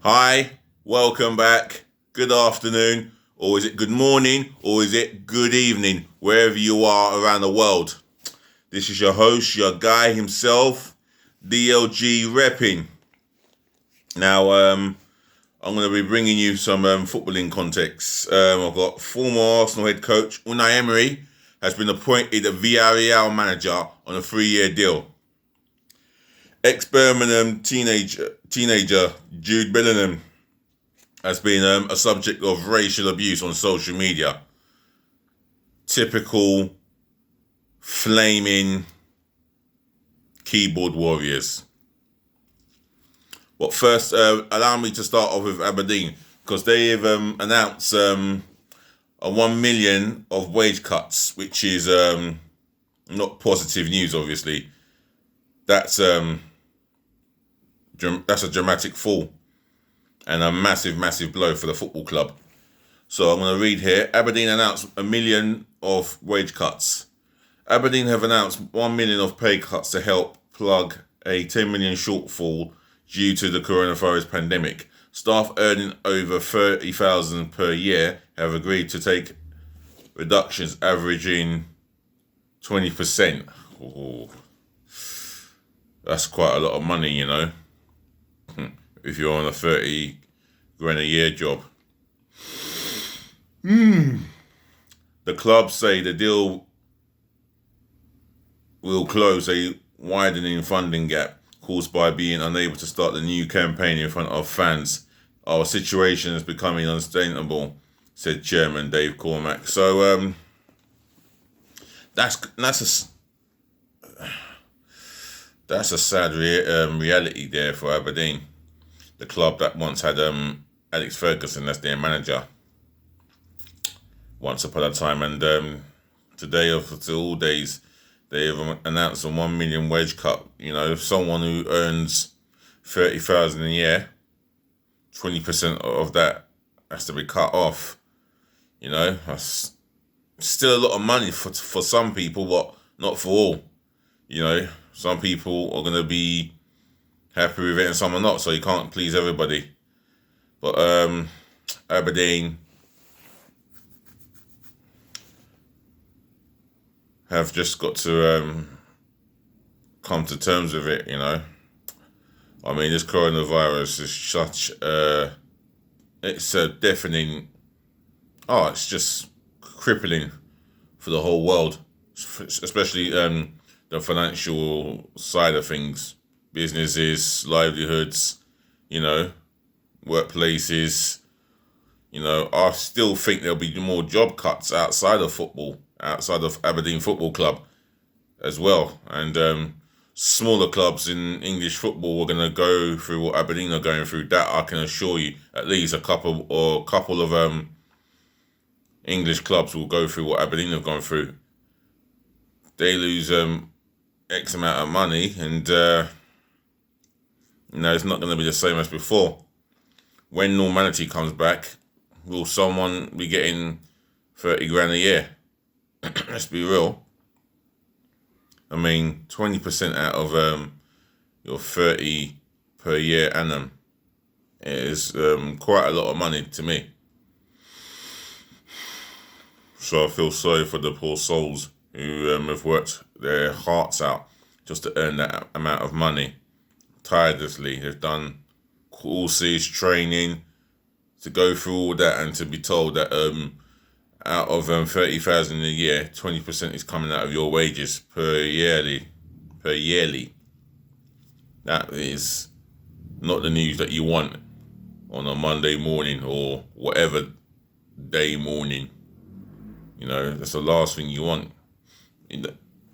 Hi, welcome back. Good afternoon, or is it good morning, or is it good evening, wherever you are around the world. This is your host, your guy himself, DLG Reppin. Now, I'm going to be bringing you some footballing context. I've got former Arsenal head coach Unai Emery has been appointed a Villareal manager on a 3-year deal. Ex-Birmingham teenager Jude Bellingham has been a subject of racial abuse on social media. Typical flaming keyboard warriors. But first, allow me to start off with Aberdeen, because they have announced a 1 million of wage cuts, which is not positive news, obviously. That's a dramatic fall and a massive blow for the football club. So I'm going to read here. Aberdeen announced 1 million of wage cuts. Aberdeen have announced 1 million of pay cuts to help plug a 10 million shortfall due to the coronavirus pandemic. Staff earning over 30,000 per year have agreed to take reductions averaging 20%. Oh, that's quite a lot of money, you know, if you're on a 30 grand a year job. The club say the deal will close a widening funding gap caused by being unable to start the new campaign in front of fans. Our situation is becoming unsustainable, said Chairman Dave Cormack. So that's a sad reality there for Aberdeen, the club that once had Alex Ferguson as their manager once upon a time, and today of all days they have announced a 1 million wage cut. You know, if someone who earns 30,000 a year, 20% of that has to be cut off. You know, that's still a lot of money for some people, but not for all. You know, some people are going to be happy with it and some are not, so you can't please everybody. But Aberdeen have just got to come to terms with it, you know. I mean, this coronavirus is such it's a deafening, it's just crippling for the whole world, especially the financial side of things, businesses, livelihoods, you know, workplaces. You know, I still think there'll be more job cuts outside of football, outside of Aberdeen Football Club as well. And smaller clubs in English football are going to go through what Aberdeen are going through. That I can assure you, at least a couple of English clubs will go through what Aberdeen have gone through. They lose X amount of money, and you know, it's not going to be the same as before. When normality comes back, will someone be getting 30 grand a year? Let's be real. I mean, 20% out of your 30 per year annum is quite a lot of money to me. So I feel sorry for the poor souls who have worked their hearts out just to earn that amount of money tirelessly. They've done courses, training, to go through all that and to be told that out of 30,000 a year, 20% is coming out of your wages per yearly. That is not the news that you want on a Monday morning or whatever day morning. You know, that's the last thing you want.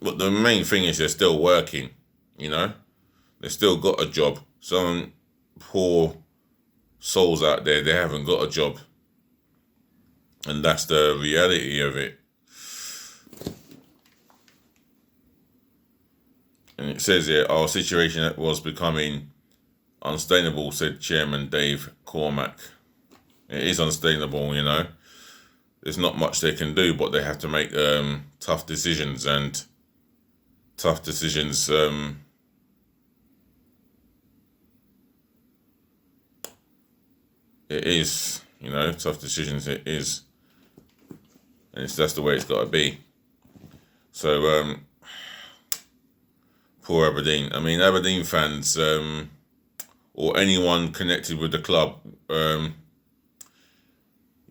But the main thing is they're still working, you know. They've still got a job. Some poor souls out there, they haven't got a job. And that's the reality of it. And it says here, our situation was becoming unsustainable, said Chairman Dave Cormack. It is unsustainable, you know. There's not much they can do, but they have to make tough decisions, and tough decisions. it is, tough decisions. It is, and that's the way it's got to be. So, poor Aberdeen. I mean, Aberdeen fans, or anyone connected with the club,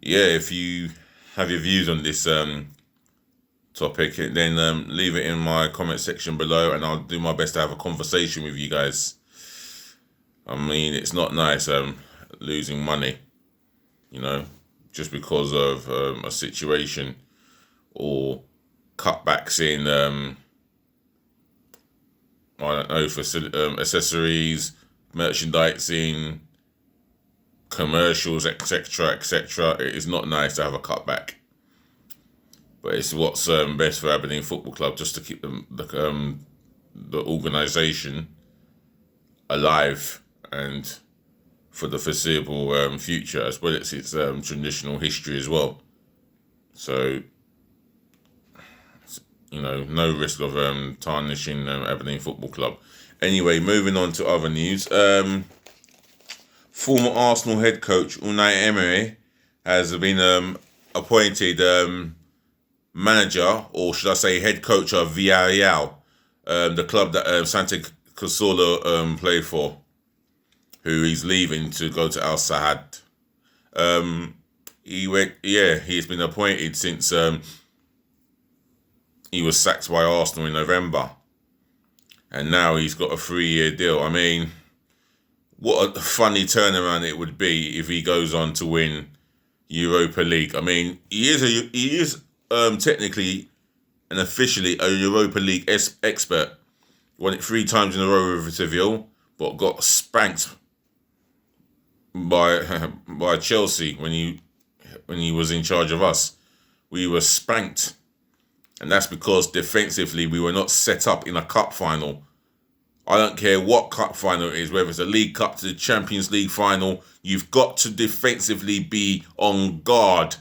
if you have your views on this topic, then leave it in my comment section below, and I'll do my best to have a conversation with you guys. I mean, it's not nice losing money, just because of a situation or cutbacks in I don't know, for accessories, merchandising, commercials, etc., etc. It is not nice to have a cutback, but it's what's best for Aberdeen Football Club, just to keep the organisation alive and for the foreseeable future, as well as its traditional history as well. So, no risk of tarnishing Aberdeen Football Club. Anyway, moving on to other news. Former Arsenal head coach Unai Emery has been appointed manager, or should I say head coach of Villareal, the club that Santi Cazorla played for, who he's leaving to go to Al Sadd. He's been appointed since he was sacked by Arsenal in November, and now he's got a 3-year deal. I mean, what a funny turnaround it would be if he goes on to win Europa League. I mean, he is technically and officially a Europa League expert. Won it 3 times in a row with Seville, but got spanked by Chelsea when he was in charge of us. We were spanked, and that's because defensively we were not set up in a cup final. I don't care what cup final it is, whether it's a League Cup to the Champions League final, you've got to defensively be on guard.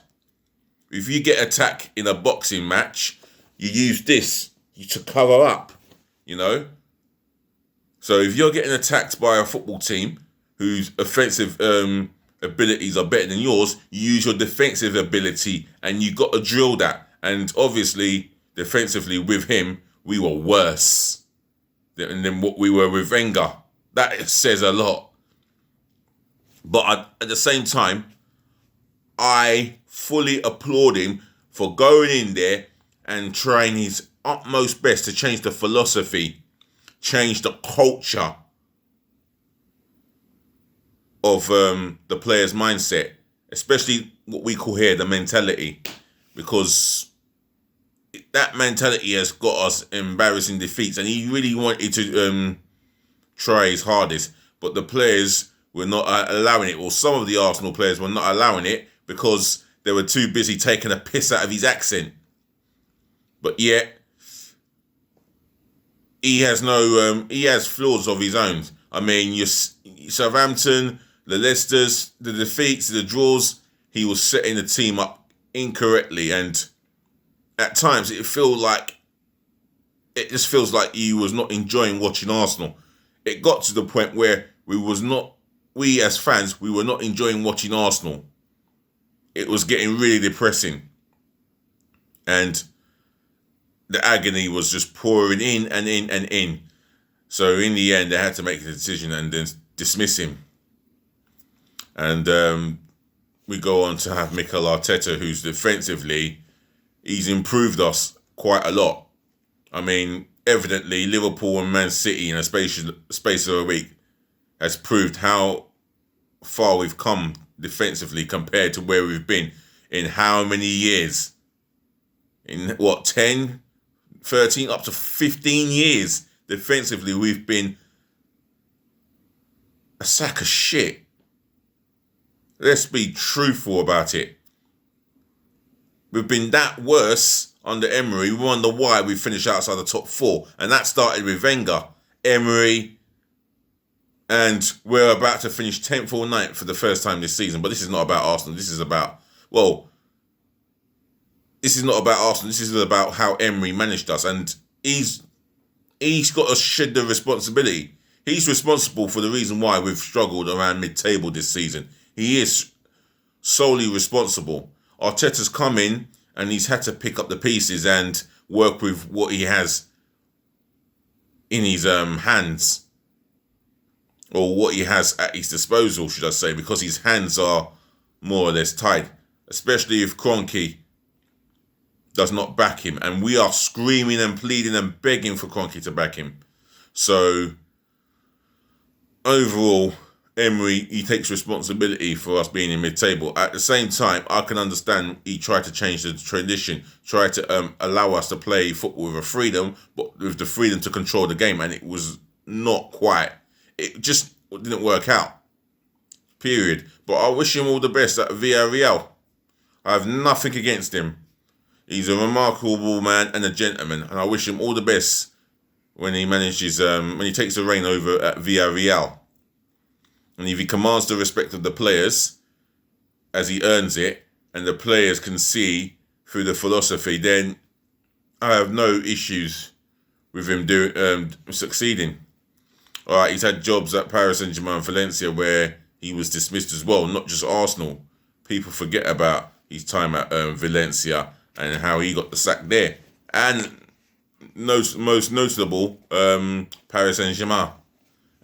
If you get attacked in a boxing match, you use this to cover up, So if you're getting attacked by a football team whose offensive abilities are better than yours, you use your defensive ability, and you got to drill that. And obviously, defensively with him, we were worse than what we were with Wenger. That says a lot. But at the same time, I fully applaud him for going in there and trying his utmost best to change the philosophy, change the culture of the player's mindset, especially what we call here the mentality, because that mentality has got us embarrassing defeats, and he really wanted to try his hardest, but the players were not allowing it, or some of the Arsenal players were not allowing it because they were too busy taking a piss out of his accent. But yet, he has he has flaws of his own. I mean, your Southampton, the Leicesters, the defeats, the draws, he was setting the team up incorrectly, and at times it just feels like he was not enjoying watching Arsenal. It got to the point where we as fans, we were not enjoying watching Arsenal. It was getting really depressing, and the agony was just pouring in and in and in. So in the end, they had to make a decision and then dismiss him. And we go on to have Mikel Arteta, who's defensively, he's improved us quite a lot. I mean, evidently, Liverpool and Man City in a space of a week has proved how far we've come defensively compared to where we've been in how many years? In 10, 13, up to 15 years defensively, we've been a sack of shit. Let's be truthful about it. We've been that worse under Emery. We wonder why we finished outside the top 4. And that started with Wenger, Emery, and we're about to finish 10th or 9th for the first time this season. But this is not about Arsenal. This is about Arsenal. This is about how Emery managed us. And he's got to shed the responsibility. He's responsible for the reason why we've struggled around mid-table this season. He is solely responsible. Arteta's come in and he's had to pick up the pieces and work with what he has in his hands, or what he has at his disposal, should I say, because his hands are more or less tied, especially if Kroenke does not back him. And we are screaming and pleading and begging for Kroenke to back him. So, overall, Emery, he takes responsibility for us being in mid-table. At the same time, I can understand he tried to change the tradition, tried to allow us to play football with a freedom, but with the freedom to control the game, and it was not quite. It just didn't work out, period. But I wish him all the best at Villareal. I have nothing against him. He's a remarkable man and a gentleman, and I wish him all the best when he manages, when he takes the reign over at Villareal. And if he commands the respect of the players as he earns it, and the players can see through the philosophy, then I have no issues with him succeeding. All right, he's had jobs at Paris Saint-Germain and Valencia where he was dismissed as well, not just Arsenal. People forget about his time at Valencia and how he got the sack there. And most notable, Paris Saint-Germain,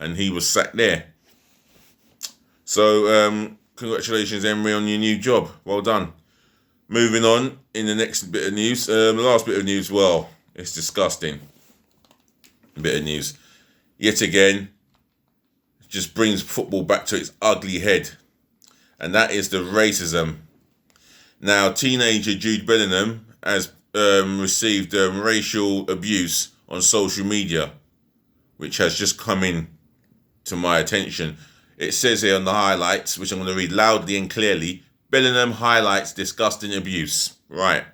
and he was sacked there. So, congratulations, Emery, on your new job. Well done. Moving on, in the next bit of news, the last bit of news, well, it's disgusting. Bit of news. Yet again, it just brings football back to its ugly head. And that is the racism. Now, teenager Jude Bellingham has received racial abuse on social media, which has just come in to my attention. It says here on the highlights, which I'm going to read loudly and clearly, Bellingham highlights disgusting abuse. Right.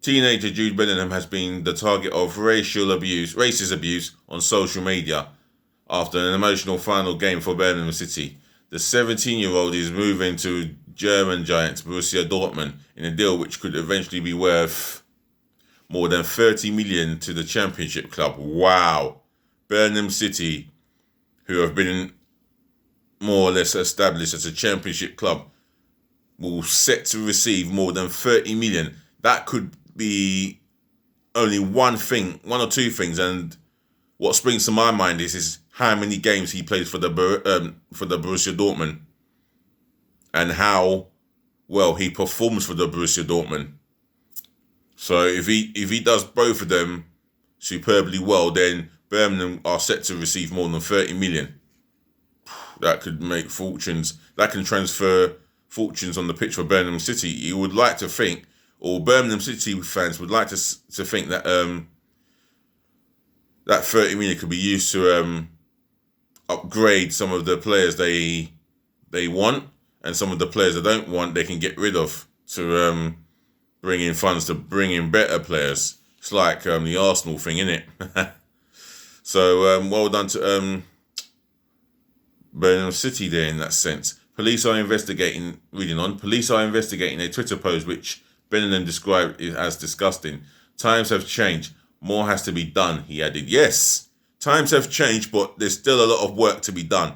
Teenager Jude Bellingham has been the target of racist abuse on social media after an emotional final game for Birmingham City. The 17-year-old is moving to German giants Borussia Dortmund in a deal which could eventually be worth more than 30 million to the Championship club. Wow. Birmingham City, who have been more or less established as a Championship club, will set to receive more than 30 million. That could be only one or two things, and what springs to my mind is how many games he plays for the Borussia Dortmund, and how well he performs for the Borussia Dortmund. So if he does both of them superbly well, then Birmingham are set to receive more than 30 million. That could make fortunes. That can transfer fortunes on the pitch for Birmingham City. You would like to think, or Birmingham City fans would like to think that that 30 million could be used to upgrade some of the players they want, and some of the players they don't want they can get rid of to bring in funds to bring in better players. It's like the Arsenal thing, innit? So well done to Birmingham City there in that sense. Police are investigating a Twitter post which Bellingham described as disgusting. Times have changed. More has to be done, he added. Yes, times have changed, but there's still a lot of work to be done.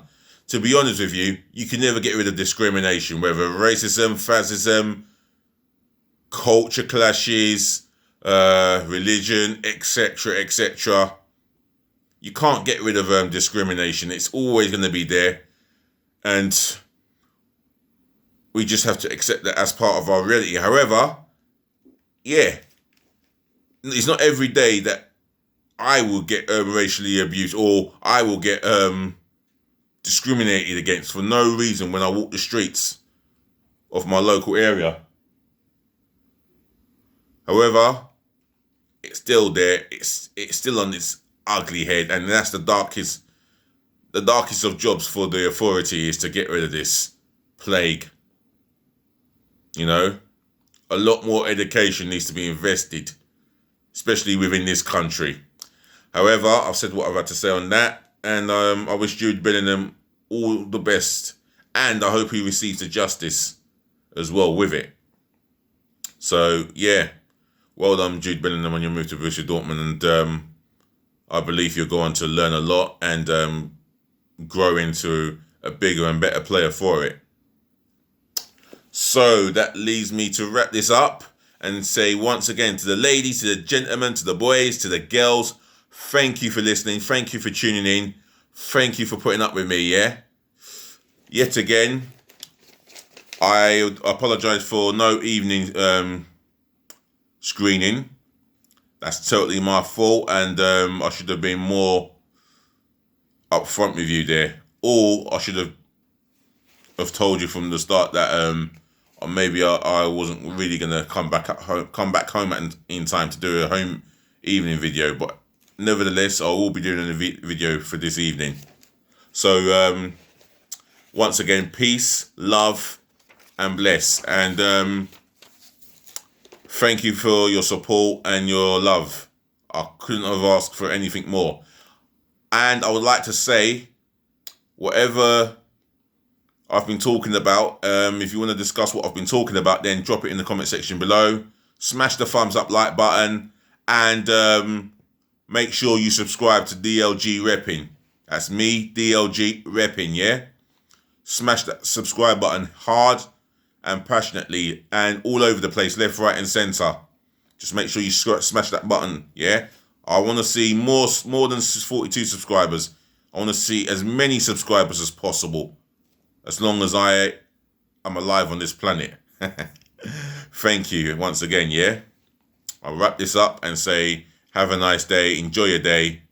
To be honest with you, you can never get rid of discrimination, whether racism, fascism, culture clashes, religion, etc., etc. You can't get rid of discrimination. It's always going to be there. And we just have to accept that as part of our reality. However, yeah, it's not every day that I will get racially abused or I will get discriminated against for no reason when I walk the streets of my local area. However, it's still there. It's still on its ugly head, and that's the darkest of jobs for the authority, is to get rid of this plague. You know, a lot more education needs to be invested, especially within this country. However, I've said what I've had to say on that, and I wish Jude Bellingham all the best, and I hope he receives the justice as well with it. So yeah, well done, Jude Bellingham, on your move to Borussia Dortmund, and I believe you'll go on to learn a lot and grow into a bigger and better player for it. So that leaves me to wrap this up and say once again to the ladies, to the gentlemen, to the boys, to the girls, thank you for listening. Thank you for tuning in. Thank you for putting up with me, yeah? Yet again, I apologise for no evening screening. That's totally my fault, and I should have been more upfront with you there. Or I should have told you from the start that maybe I wasn't really gonna come back home in time to do a home evening video. But nevertheless, I will be doing a video for this evening. So once again, peace, love, and bless. And thank you for your support and your love. I couldn't have asked for anything more. And I would like to say, whatever I've been talking about, if you want to discuss what I've been talking about, then drop it in the comment section below. Smash the thumbs up like button, and make sure you subscribe to DLG Reppin. That's me, DLG Reppin, yeah? Smash that subscribe button hard and passionately and all over the place, left, right, and centre. Just make sure you smash that button, yeah? I want to see more than 42 subscribers. I want to see as many subscribers as possible, as long as I am alive on this planet. Thank you once again, yeah? I'll wrap this up and say, have a nice day, enjoy your day.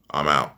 I'm out.